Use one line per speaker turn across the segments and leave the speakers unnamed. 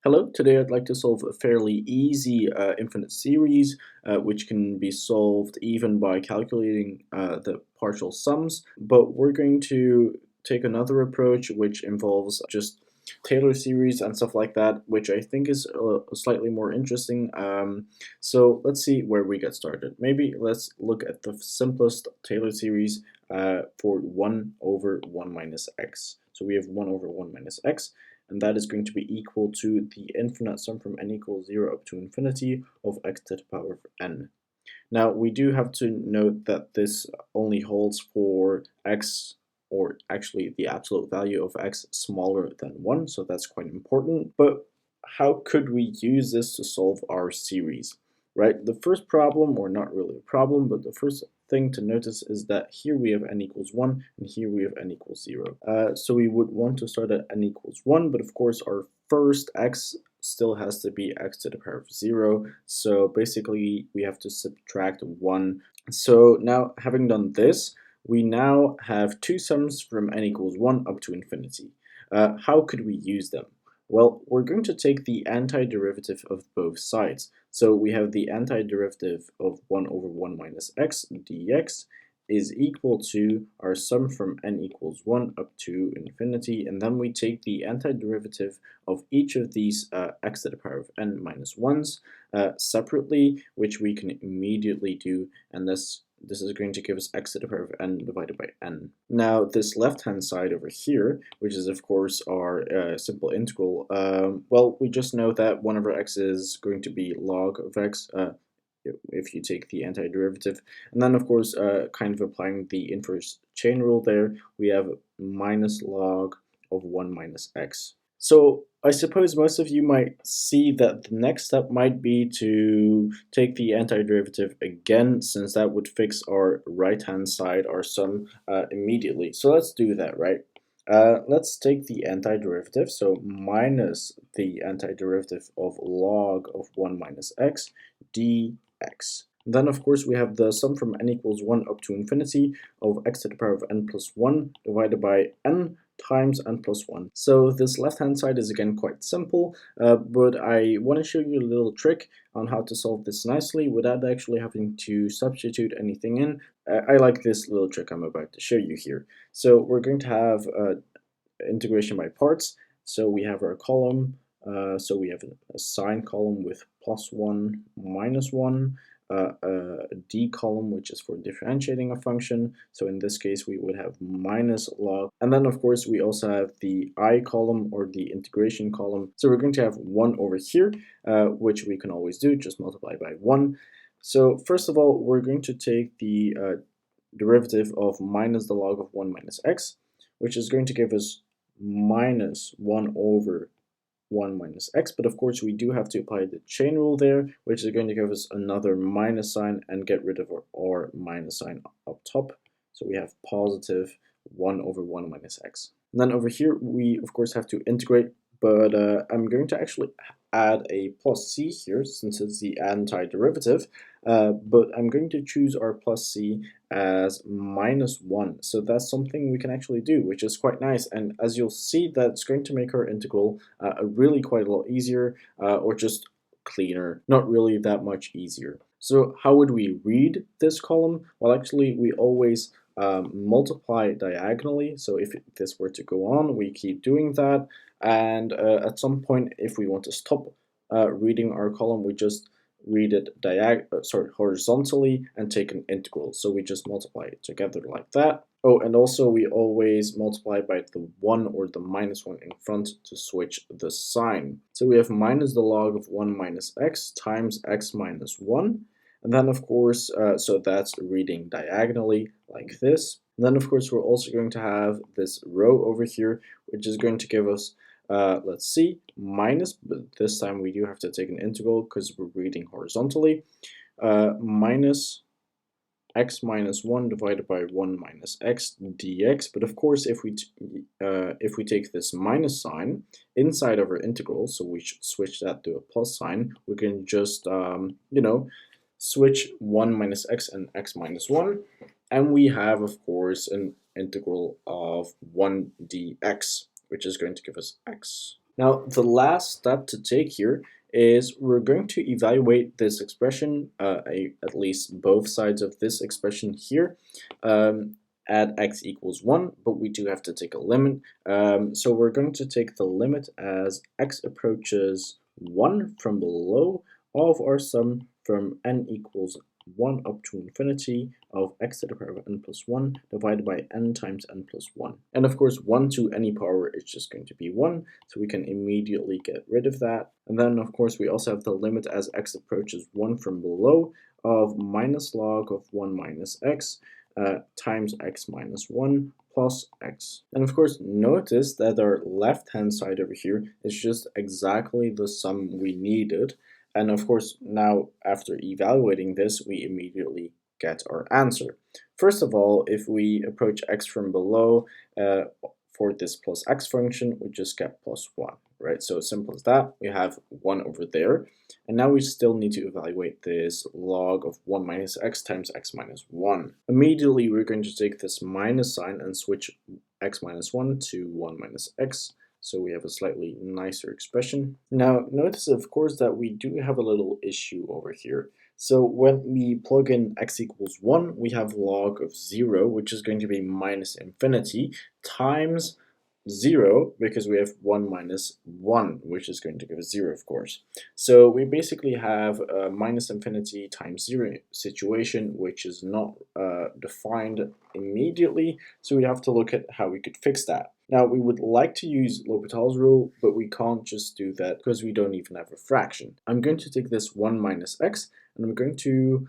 Hello, today I'd like to solve a fairly easy infinite series which can be solved even by calculating the partial sums, but we're going to take another approach which involves just Taylor series and stuff like that, which I think is slightly more interesting. So let's see where we get started. Maybe let's look at the simplest Taylor series for 1 over 1 minus x. So we have 1 over 1 minus x, and that is going to be equal to the infinite sum from n equals 0 up to infinity of x to the power of n. Now, we do have to note that this only holds for x, or actually the absolute value of x smaller than 1, so that's quite important. But how could we use this to solve our series, right? The first problem, or not really a problem, but the first thing to notice is that here we have n equals 1 and here we have n equals 0. So we would want to start at n equals 1, but of course our first x still has to be x to the power of 0. So basically we have to subtract 1. So now, having done this, we now have two sums from n equals 1 up to infinity. How could we use them? Well, we're going to take the antiderivative of both sides. So we have the antiderivative of 1 over 1 minus x dx is equal to our sum from n equals 1 up to infinity, and then we take the antiderivative of each of these x to the power of n minus 1s separately, which we can immediately do, and this is going to give us x to the power of n divided by n. Now, this left-hand side over here, which is of course our simple integral, well, we just know that 1 over x is going to be log of x, if you take the antiderivative. And then, of course, kind of applying the inverse chain rule there, we have minus log of 1 minus x. So I suppose most of you might see that the next step might be to take the antiderivative again, since that would fix our right-hand side, our sum, immediately. So let's do that, right? Let's take the antiderivative, so minus the antiderivative of log of 1 minus x dx. Then, of course, we have the sum from n equals 1 up to infinity of x to the power of n plus 1 divided by n times n plus 1. So this left-hand side is again quite simple, but I want to show you a little trick on how to solve this nicely without actually having to substitute anything in. I like this little trick I'm about to show you here. So we're going to have integration by parts. So we have our column, so we have a sign column with +1, -1, a d column, which is for differentiating a function. So in this case, we would have minus log. And then, of course, we also have the I column, or the integration column. So we're going to have 1 over here, which we can always do, just multiply by 1. So first of all, we're going to take the derivative of minus the log of 1 minus x, which is going to give us minus 1 over 1 minus x, but of course we do have to apply the chain rule there, which is going to give us another minus sign and get rid of our minus sign up top. So we have positive 1 over 1 minus x. And then over here we of course have to integrate, but I'm going to actually add a plus c here since it's the antiderivative, but I'm going to choose our plus c as -1. So that's something we can actually do, which is quite nice. And as you'll see, that's going to make our integral really quite a lot easier, or just cleaner, not really that much easier. So how would we read this column? Well, actually, we always multiply diagonally. So if this were to go on, we keep doing that. And at some point, if we want to stop reading our column, we just read it horizontally and take an integral. So we just multiply it together like that. Oh, and also we always multiply by the 1 or the -1 in front to switch the sign. So we have minus the log of 1 minus x times x minus 1. And then, of course, so that's reading diagonally like this. And then, of course, we're also going to have this row over here, which is going to give us, let's see, minus, but this time we do have to take an integral because we're reading horizontally, minus x minus 1 divided by 1 minus x dx. But of course, if we take this minus sign inside of our integral, so we should switch that to a plus sign, we can just, switch 1 minus x and x minus 1, and we have, of course, an integral of 1 dx, which is going to give us x. Now, the last step to take here is we're going to evaluate this expression, at least both sides of this expression here, um, at x equals 1, but we do have to take a limit. So we're going to take the limit as x approaches 1 from below of our sum from n equals 1 up to infinity of x to the power of n plus 1 divided by n times n plus 1. And of course, 1 to any power is just going to be 1, so we can immediately get rid of that. And then, of course, we also have the limit as x approaches 1 from below of minus log of 1 minus x times x minus 1 plus x. And of course, notice that our left-hand side over here is just exactly the sum we needed. And of course, now after evaluating this, we immediately get our answer. First of all, if we approach x from below for this plus x function, we just get plus 1, right? So simple as that. We have 1 over there. And now we still need to evaluate this log of 1 minus x times x minus 1. Immediately, we're going to take this minus sign and switch x minus 1 to 1 minus x. So we have a slightly nicer expression. Now notice of course that we do have a little issue over here. So when we plug in x equals 1, we have log of 0, which is going to be minus infinity, times 0, because we have 1 minus 1, which is going to give us 0, of course. So we basically have a minus infinity times 0 situation, which is not defined immediately, so we have to look at how we could fix that. Now, we would like to use L'Hopital's rule, but we can't just do that because we don't even have a fraction. I'm going to take this 1 minus x, and I'm going to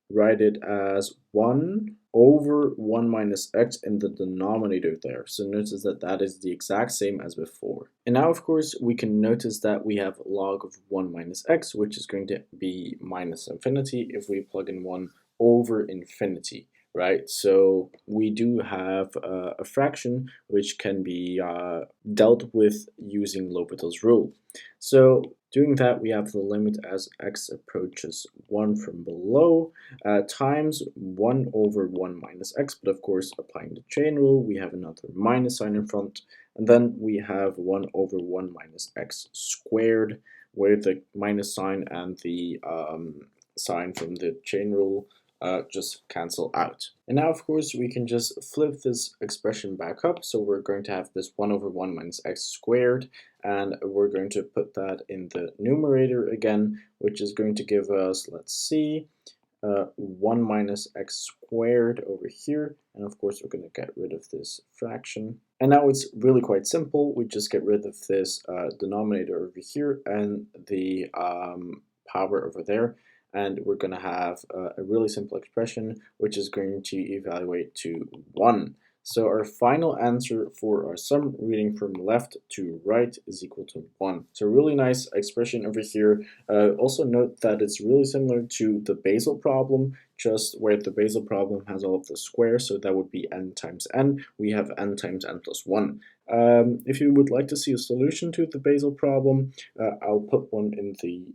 write it as 1 over 1 minus x in the denominator there. So notice that that is the exact same as before. And now, of course, we can notice that we have log of 1 minus x, which is going to be minus infinity if we plug in 1 over infinity. Right, so we do have a fraction which can be dealt with using L'Hopital's rule. So doing that, we have the limit as x approaches 1 from below times 1 over 1 minus x, but of course applying the chain rule, we have another minus sign in front, and then we have 1 over 1 minus x squared, where the minus sign and the sign from the chain rule just cancel out. And now, of course, we can just flip this expression back up. So we're going to have this 1 over 1 minus x squared, and we're going to put that in the numerator again, which is going to give us, let's see, 1 minus x squared over here. And of course, we're going to get rid of this fraction. And now it's really quite simple. We just get rid of this denominator over here and the power over there. And we're going to have a really simple expression, which is going to evaluate to 1. So our final answer for our sum reading from left to right is equal to 1. So really nice expression over here. Also note that it's really similar to the Basel problem, just where the Basel problem has all of the squares, so that would be n times n. We have n times n plus 1. If you would like to see a solution to the Basel problem, I'll put one in the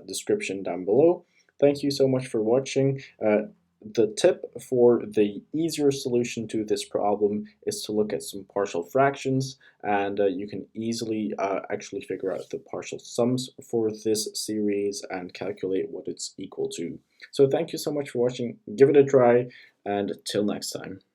description down below. Thank you so much for watching. The tip for the easier solution to this problem is to look at some partial fractions, and you can easily actually figure out the partial sums for this series and calculate what it's equal to. So thank you so much for watching. Give it a try, and till next time.